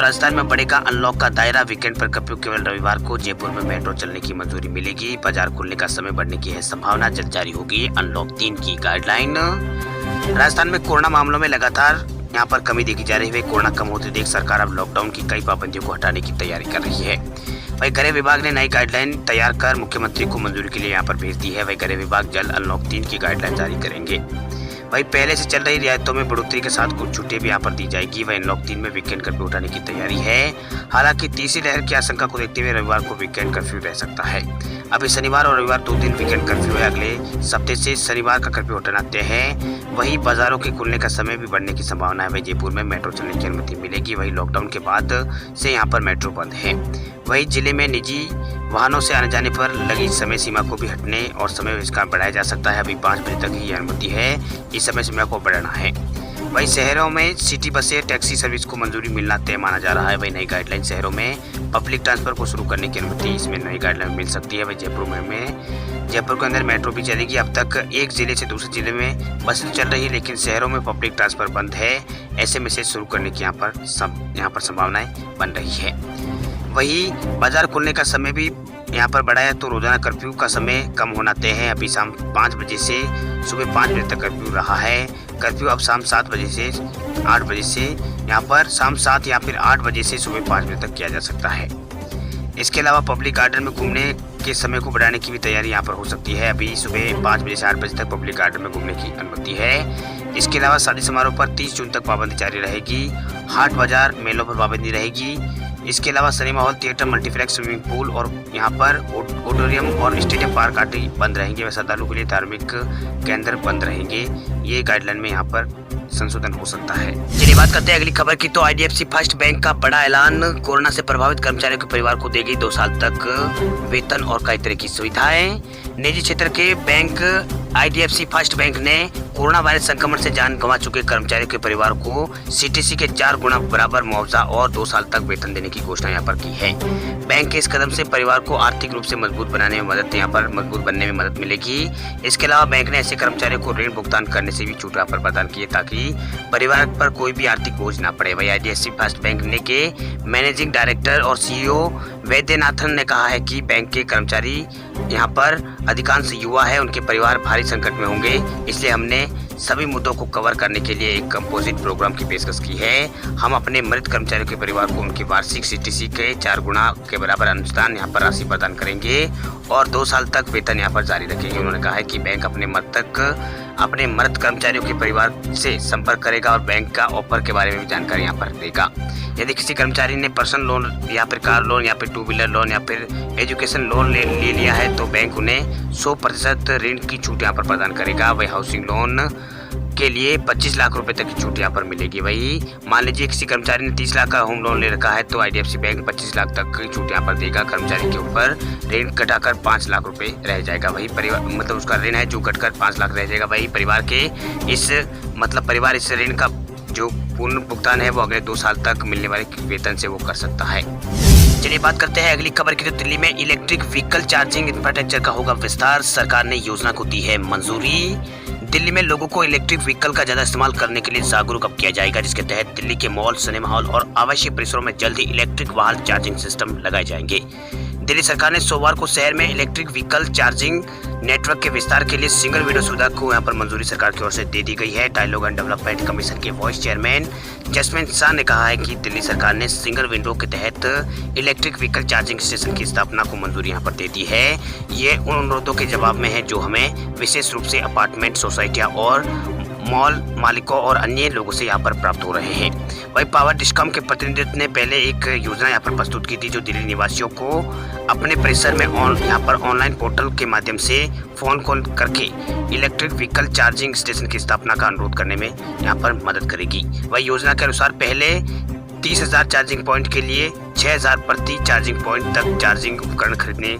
राजस्थान में बढ़ेगा अनलॉक का दायरा। वीकेंड पर कर्फ्यू केवल रविवार को। जयपुर में मेट्रो चलने की मंजूरी मिलेगी। बाजार खुलने का समय बढ़ने की है संभावना। जल्द जारी होगी अनलॉक 3 की गाइडलाइन। राजस्थान में कोरोना मामलों में लगातार यहाँ पर कमी देखी जा रही है। कोरोना कम होते देख सरकार अब लॉकडाउन की कई पाबंदियों को हटाने की तैयारी कर रही है। वही गृह विभाग ने नई गाइडलाइन तैयार कर मुख्यमंत्री को मंजूरी के लिए यहाँ पर भेज दी है। वही गृह विभाग जल्द अनलॉक 3 की गाइडलाइन जारी करेंगे। वही पहले से चल रही रियायतों में बढ़ोतरी के साथ कुछ छुट्टियां भी यहाँ पर दी जाएगी। वही अनलॉक 3 में वीकेंड कर्फ्यू उठाने की तैयारी है। हालांकि तीसरी लहर की आशंका को देखते हुए रविवार को वीकेंड कर्फ्यू रह सकता है। अभी शनिवार और रविवार 2 दिन वीकेंड कर्फ्यू है। अगले सप्ताह से शनिवार का कर्फ्यू हटाना तय है। वही बाजारों के खुलने का समय भी बढ़ने की संभावना है। वही जयपुर में मेट्रो चलने की अनुमति मिलेगी। वही लॉकडाउन के बाद से यहाँ पर मेट्रो बंद है। वही जिले में निजी वाहनों से आने जाने पर लगी समय सीमा को भी हटने और समय इसका बढ़ाया जा सकता है। अभी 5 बजे तक ही ये अनुमति है। इस समय सीमा को बढ़ाना है। वही शहरों में सिटी बसें टैक्सी सर्विस को मंजूरी मिलना तय माना जा रहा है। वही नई गाइडलाइन शहरों में पब्लिक ट्रांसफर को शुरू करने की अनुमति इसमें नई गाइडलाइन मिल सकती है। वही जयपुर के अंदर मेट्रो भी चलेगी। अब तक एक जिले से दूसरे जिले में बसें चल रही है, लेकिन शहरों में पब्लिक ट्रांसफर बंद है। ऐसे में से शुरू करने की यहाँ पर संभावनाएं बन रही है। वही बाजार खुलने का समय भी यहाँ पर बढ़ाया तो रोजाना कर्फ्यू का समय कम होना तय है। अभी शाम 5 बजे से सुबह 5 बजे तक कर्फ्यू रहा है। कर्फ्यू अब शाम 7 बजे से 8 बजे से यहाँ पर शाम 7 या फिर 8 बजे से सुबह 5 बजे तक किया जा सकता है। इसके अलावा पब्लिक गार्डन में घूमने के समय को बढ़ाने की भी तैयारी यहाँ पर हो सकती है। अभी सुबह 5 बजे से 8 बजे तक पब्लिक गार्डन में घूमने की अनुमति है। इसके अलावा शादी समारोह पर 30 जून तक पाबंदी जारी रहेगी। हाट बाजार मेलों पर पाबंदी रहेगी। इसके अलावा cinema hall, theatre, multiplex, swimming pool और यहाँ पर ऑडिटोरियम और स्टेडियम पार्क आदि बंद रहेंगे। व श्रद्धालुओं के लिए धार्मिक केंद्र बंद रहेंगे। ये गाइडलाइन में यहाँ पर संशोधन हो सकता है। चलिए बात करते हैं अगली खबर की। तो IDFC फर्स्ट बैंक का बड़ा ऐलान। कोरोना से प्रभावित कर्मचारियों के परिवार को देगी 2 साल तक वेतन और कई तरह की सुविधाएं। निजी क्षेत्र के बैंक IDFC फर्स्ट बैंक ने कोरोना वायरस संक्रमण से जान गंवा चुके कर्मचारियों के परिवार को CTC के 4 गुना बराबर मुआवजा और 2 साल तक वेतन देने की घोषणा यहाँ पर की है। बैंक के इस कदम से परिवार को आर्थिक रूप से मजबूत बनने में मदद मिलेगी। इसके अलावा बैंक ने ऐसे कर्मचारियों को ऋण भुगतान करने से भी छूट यहाँ पर प्रदान की है, ताकि परिवार पर कोई भी आर्थिक बोझ न पड़े। वही IDFC फर्स्ट बैंक ने के मैनेजिंग डायरेक्टर और CEO वैद्यनाथन ने कहा है कि बैंक के कर्मचारी यहाँ पर अधिकांश युवा है, उनके परिवार भारी संकट में होंगे। इसलिए हमने सभी मुद्दों को कवर करने के लिए एक कंपोजिट प्रोग्राम की पेशकश की है। हम अपने मृत कर्मचारियों के परिवार को उनके वार्षिक CTC के 4 गुना के बराबर अनुदान यहाँ पर राशि प्रदान करेंगे और 2 साल तक वेतन यहाँ पर जारी रखेंगे। उन्होंने कहा है कि बैंक अपने मृत कर्मचारियों के परिवार से संपर्क करेगा और बैंक का ऑफर के बारे में भी जानकारी यहाँ पर देगा। यदि किसी कर्मचारी ने पर्सनल लोन या फिर कार लोन या फिर 2 व्हीलर लोन या फिर एजुकेशन लोन ले लिया है तो बैंक उन्हें 100% ऋण की छूट यहाँ पर प्रदान करेगा। वही हाउसिंग लोन के लिए 25 लाख रुपए तक की छूट यहाँ पर मिलेगी। वही मान लीजिए किसी कर्मचारी ने 30 लाख का होम लोन ले रखा है तो IDFC बैंक 25 लाख तक की छूट यहाँ पर देगा। कर्मचारी के ऊपर ऋण घटाकर 5 लाख रुपए रह जाएगा। वही परिवार उसका ऋण है जो घटकर 5 लाख रह जाएगा। वही परिवार इस ऋण का जो पूर्ण भुगतान है वो अगले 2 साल तक मिलने वाले वेतन से वो कर सकता है। चलिए बात करते हैं अगली खबर की। तो दिल्ली में इलेक्ट्रिक व्हीकल चार्जिंग इंफ्रास्ट्रक्चर का होगा विस्तार। सरकार ने योजना को दी है मंजूरी। दिल्ली में लोगों को इलेक्ट्रिक व्हीकल का ज्यादा इस्तेमाल करने के लिए जागरूक किया जाएगा, जिसके तहत दिल्ली के मॉल, सिनेमा हॉल और आवासीय परिसरों में जल्द ही इलेक्ट्रिक वाहन चार्जिंग सिस्टम लगाए जाएंगे। दिल्ली सरकार ने सोमवार को शहर में इलेक्ट्रिक व्हीकल चार्जिंग नेटवर्क के विस्तार के लिए सिंगल विंडो सुविधा को यहाँ पर मंजूरी सरकार की ओर से दे दी गई है। डायलॉग एंड डेवलपमेंट कमीशन के वाइस चेयरमैन जसमिन शाह ने कहा है कि दिल्ली सरकार ने सिंगल विंडो के तहत इलेक्ट्रिक व्हीकल चार्जिंग स्टेशन की स्थापना को मंजूरी यहाँ पर दे दी है। ये उन अनुरोधों के जवाब में है जो हमें विशेष रूप से अपार्टमेंट सोसाइटियाँ और मॉल मालिकों और अन्य लोगों से यहाँ पर प्राप्त हो रहे हैं। वही पावर डिस्कॉम के प्रतिनिधित्व ने पहले एक योजना यहाँ पर प्रस्तुत की थी जो दिल्ली निवासियों को अपने परिसर में यहाँ पर ऑनलाइन पोर्टल के माध्यम से फोन कॉल करके इलेक्ट्रिक व्हीकल चार्जिंग स्टेशन की स्थापना का अनुरोध करने में यहाँ पर मदद करेगी। वही योजना के अनुसार पहले 30,000 चार्जिंग पॉइंट के लिए 6,000 प्रति चार्जिंग पॉइंट तक चार्जिंग उपकरण खरीदने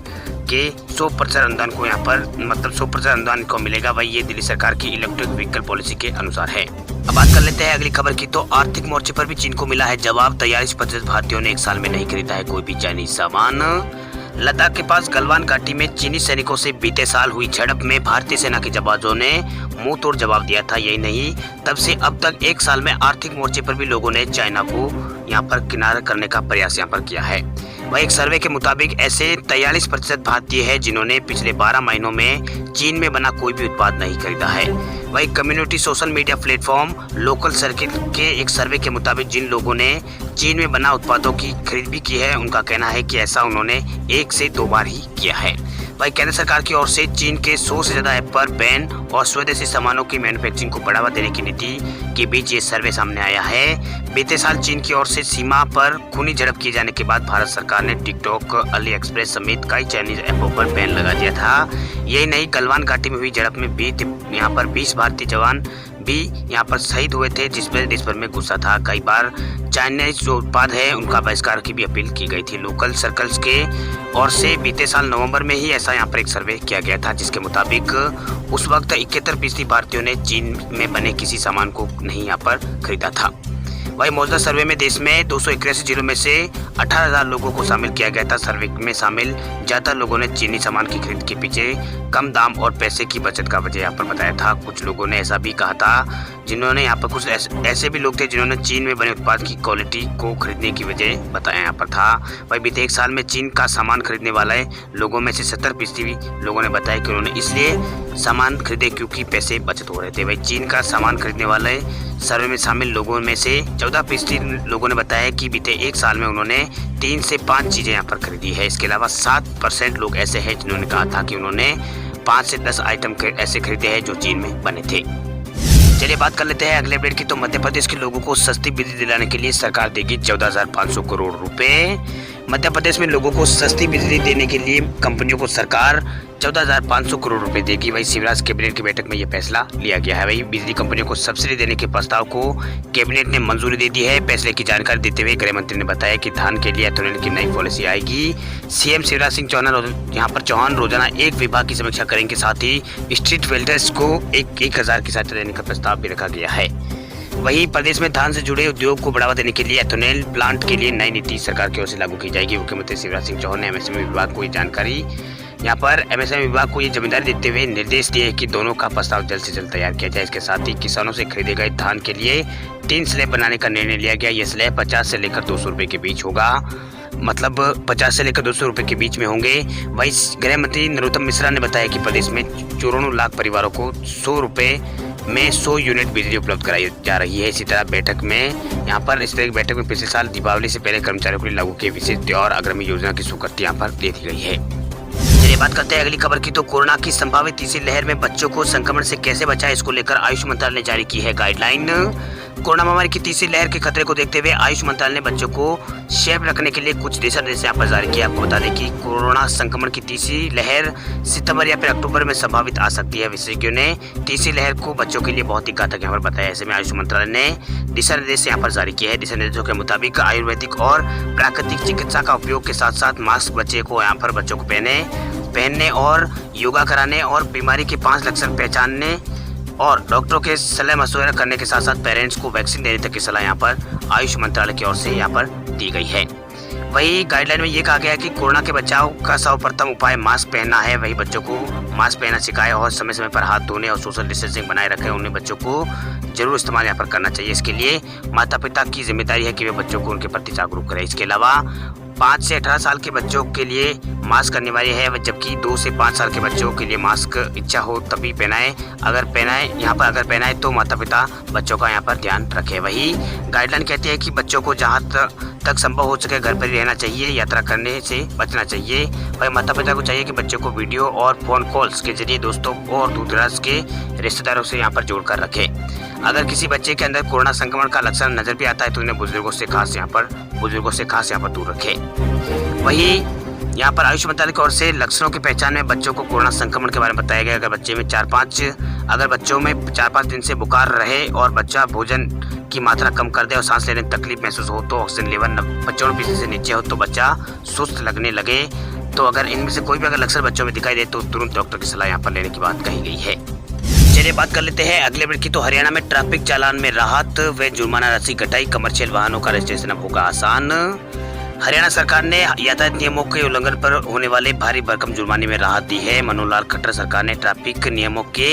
के 100% अनुदान को यहाँ पर 100% अनुदान को मिलेगा। वही ये दिल्ली सरकार की इलेक्ट्रिक व्हीकल पॉलिसी के अनुसार है। अब बात कर लेते हैं अगली खबर की। तो आर्थिक मोर्चे पर भी चीन को मिला है जवाब। 43% भारतीयों ने 1 साल में नहीं खरीदा है कोई भी चाइनीज सामान। लद्दाख के पास गलवान घाटी में चीनी सैनिकों से बीते साल हुई झड़प में भारतीय सेना के जवानों ने मुंह तोड़ जवाब दिया था। यही नहीं, तब से अब तक एक साल में आर्थिक मोर्चे पर भी लोगों ने चाइना को यहाँ पर किनारा करने का प्रयास यहाँ पर किया है। वही एक सर्वे के मुताबिक ऐसे 43% भारतीय है जिन्होंने पिछले 12 महीनों में चीन में बना कोई भी उत्पाद नहीं खरीदा है। वही community social media platform local circuit के एक सर्वे के मुताबिक जिन लोगों ने चीन में बना उत्पादों की खरीद भी की है, उनका कहना है कि ऐसा उन्होंने 1 से 2 बार ही किया है। वही केंद्र सरकार की ओर से चीन के 100 से ज्यादा ऐप पर बैन और स्वदेशी सामानों की मैन्युफैक्चरिंग को बढ़ावा देने की नीति के बीच ये सर्वे सामने आया है। बीते साल चीन की ओर से सीमा पर खूनी झड़प किए जाने के बाद भारत सरकार ने टिकटॉक, अली एक्सप्रेस समेत कई चाइनीज ऐपों पर बैन लगा दिया था। यही नहीं, गलवान घाटी में हुई झड़प में यहाँ पर 20 भारतीय जवान भी यहाँ पर शहीद हुए थे, जिसमें देश भर में गुस्सा था। कई बार चाइनीज जो उत्पाद है उनका बहिष्कार की भी अपील की गई थी। लोकल सर्कल्स के ओर से बीते साल नवंबर में ही ऐसा यहाँ पर एक सर्वे किया गया था, जिसके मुताबिक उस वक्त 71% भारतीयों ने चीन में बने किसी सामान को नहीं यहाँ पर खरीदा था। वही मौजूदा सर्वे में देश में 281 जिलों में से 18,000 लोगों को शामिल किया गया था। सर्वे में शामिल ज्यादातर लोगों ने चीनी सामान की खरीद के पीछे कम दाम और पैसे की बचत का वजह यहाँ पर बताया था। कुछ लोगों ने ऐसा भी कहा था, जिन्होंने यहाँ पर कुछ ऐसे भी लोग थे जिन्होंने चीन में बने उत्पाद की क्वालिटी को खरीदने की वजह बताया यहाँ पर था। वही बीते 1 साल में चीन का सामान खरीदने वाले लोगों में से 70% लोगों ने बताया कि उन्होंने इसलिए सामान खरीदे क्योंकि पैसे बचत हो रहे थे। वही चीन का सामान खरीदने वाले सर्वे में शामिल लोगों में से 14% लोगों ने बताया कि बीते 1 साल में उन्होंने 3 से 5 चीजें यहाँ पर खरीदी है। इसके अलावा 7% लोग ऐसे हैं जिन्होंने कहा था कि उन्होंने 5 से 10 आइटम ऐसे खरीदे हैं जो चीन में बने थे। चलिए बात कर लेते हैं अगले अपडेट की। तो मध्य प्रदेश के लोगों को सस्ती बिजली दिलाने के लिए सरकार देगी 14,500 करोड़ रुपए। मध्य प्रदेश में लोगों को सस्ती बिजली देने के लिए कंपनियों को सरकार 14,500 करोड़ रुपए देगी। वही शिवराज कैबिनेट की बैठक में यह फैसला लिया गया है। वही बिजली कंपनियों को सब्सिडी देने के प्रस्ताव को कैबिनेट ने मंजूरी दे दी है। फैसले की जानकारी देते हुए गृह मंत्री ने बताया कि धान के लिए एथेनॉल की नई पॉलिसी आएगी। सीएम शिवराज सिंह चौहान रोजाना एक विभाग की समीक्षा करेंगे। साथ ही स्ट्रीट वेल्डर्स को 1,000 की सहायता देने का प्रस्ताव भी रखा गया है। वहीं प्रदेश में धान से जुड़े उद्योग को बढ़ावा देने के लिए एथेनॉल प्लांट के लिए नई नीति सरकार की ओर से लागू की जाएगी। मुख्यमंत्री शिवराज सिंह चौहान ने एमएसएमई विभाग को ये जानकारी यहाँ पर एमएसएमई विभाग को ये जिम्मेदारी देते हुए निर्देश दिए कि दोनों का प्रस्ताव जल्द से जल्द तैयार किया जाए। इसके साथ ही किसानों से खरीदे गए धान के लिए 3 स्लैब बनाने का निर्णय लिया गया। ये स्लैब 50 से लेकर 200 रुपए के बीच होगा, मतलब 50 से लेकर 200 रुपए के बीच में होंगे। वहीं गृह मंत्री नरोत्तम मिश्रा ने बताया कि प्रदेश में 94 लाख परिवारों को 100 रुपए में 100 यूनिट बिजली उपलब्ध कराई जा रही है। इसी तरह इस तरह की बैठक में पिछले साल दीपावली से पहले कर्मचारियों के लिए लागू किए विशेष त्योहार अग्रिम योजना की स्वीकृति यहाँ पर दे दी गई है। चलिए बात करते हैं अगली खबर की। तो कोरोना की संभावित तीसरी लहर में बच्चों को संक्रमण से कैसे बचाएं, इसको लेकर आयुष मंत्रालय ने जारी की है गाइडलाइन। कोरोना महामारी की तीसरी लहर के खतरे को देखते हुए आयुष मंत्रालय ने बच्चों को सेफ रखने के लिए कुछ दिशा निर्देश यहाँ पर जारी किया। आपको बता दें कि कोरोना संक्रमण की तीसरी लहर सितंबर या फिर अक्टूबर में संभावित आ सकती है। विशेषज्ञों ने तीसरी लहर को बच्चों के लिए बहुत ही घातक यहाँ पर बताया। ऐसे में आयुष मंत्रालय ने दिशा निर्देश यहाँ पर जारी किया है। दिशा निर्देशों के मुताबिक आयुर्वेदिक और प्राकृतिक चिकित्सा का उपयोग के साथ साथ मास्क बच्चों को पहनने और योगा कराने और बीमारी के 5 लक्षण पहचानने और डॉक्टरों के सलाह मशवरा करने के साथ साथ पेरेंट्स को वैक्सीन देने तक की सलाह यहाँ पर आयुष मंत्रालय की ओर से यहाँ पर दी गई है। वही गाइडलाइन में ये कहा गया है कि कोरोना के बचाव का सर्वप्रथम उपाय मास्क पहनना है। वही बच्चों को मास्क पहनना सिखाए और समय समय पर हाथ धोने और सोशल डिस्टेंसिंग बनाए रखें। उन्हें बच्चों को जरूर इस्तेमाल यहाँ पर करना चाहिए। इसके लिए माता पिता की जिम्मेदारी है कि वे बच्चों को उनके प्रति जागरूक करें। इसके अलावा 5 से 18 साल के बच्चों के लिए मास्क अनिवार्य है, जबकि 2 से 5 साल के बच्चों के लिए मास्क इच्छा हो तभी पहनाएं। अगर पहनाएं तो माता पिता बच्चों का यहाँ पर ध्यान रखें। वही गाइडलाइन कहती है कि बच्चों को जहाँ तक संभव हो सके घर पर ही रहना चाहिए, यात्रा करने से बचना चाहिए। वही माता पिता को चाहिए कि बच्चों को वीडियो और फोन कॉल्स के जरिए दोस्तों और दूर दराज के रिश्तेदारों से यहाँ पर जोड़कर रखें। अगर किसी बच्चे के अंदर कोरोना संक्रमण का लक्षण नजर भी आता है तो उन्हें बुजुर्गों से खास यहाँ पर दूर रखें। वही यहाँ पर आयुष मंत्रालय की ओर से लक्षणों की पहचान में बच्चों को कोरोना संक्रमण के बारे में बताया गया। अगर बच्चों में 4-5 दिन से बुखार रहे और बच्चा भोजन की मात्रा कम कर दे और सांस लेने में तकलीफ महसूस हो, तो ऑक्सीजन लेवल 95% से नीचे हो, तो बच्चा सुस्त लगने लगे, तो अगर इनमें से कोई भी अगर लक्षण बच्चों में दिखाई दे तो तुरंत डॉक्टर की सलाह यहाँ पर लेने की बात कही गई है। चलिए बात कर लेते हैं अगले अपडेट की। तो हरियाणा में ट्रैफिक चालान में राहत व जुर्माना राशि घटाई, कमर्शियल वाहनों का रजिस्ट्रेशन अब होगा आसान। हरियाणा सरकार ने यातायात नियमों के उल्लंघन पर होने वाले भारी भरकम जुर्माने में राहत दी है। मनोहर लाल खट्टर सरकार ने ट्रैफिक नियमों के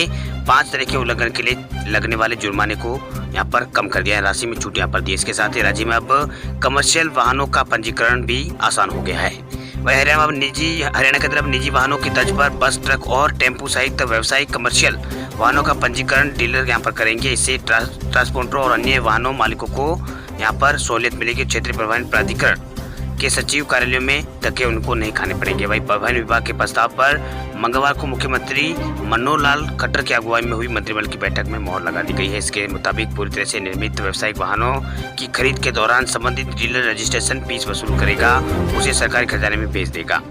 5 तरह के उल्लंघन के लिए लगने वाले जुर्माने को यहाँ पर कम कर दिया है, राशि में छूट यहाँ पर दी। इसके साथ ही राज्य में अब कमर्शियल वाहनों का पंजीकरण भी आसान हो गया है। वही हरियाणा के तरफ निजी वाहनों की तर्ज पर बस, ट्रक और टेम्पो सहित व्यावसायिक कमर्शियल वाहनों का पंजीकरण डीलर यहाँ पर करेंगे। इससे ट्रांसपोर्टरों और अन्य वाहनों मालिकों को यहाँ पर सहूलियत मिलेगी। क्षेत्रीय परिवहन प्राधिकरण के सचिव कार्यालयों में धक्के उनको नहीं खाने पड़ेंगे। वही परिवहन विभाग के प्रस्ताव पर मंगलवार को मुख्यमंत्री मनोहर लाल खट्टर की अगुवाई में हुई मंत्रिमंडल की बैठक में मोहर लगा दी गई है। इसके मुताबिक पूरी तरह से निर्मित व्यावसायिक वाहनों की खरीद के दौरान संबंधित डीलर रजिस्ट्रेशन फीस वसूल करेगा, उसे सरकारी खजाने में भेज देगा।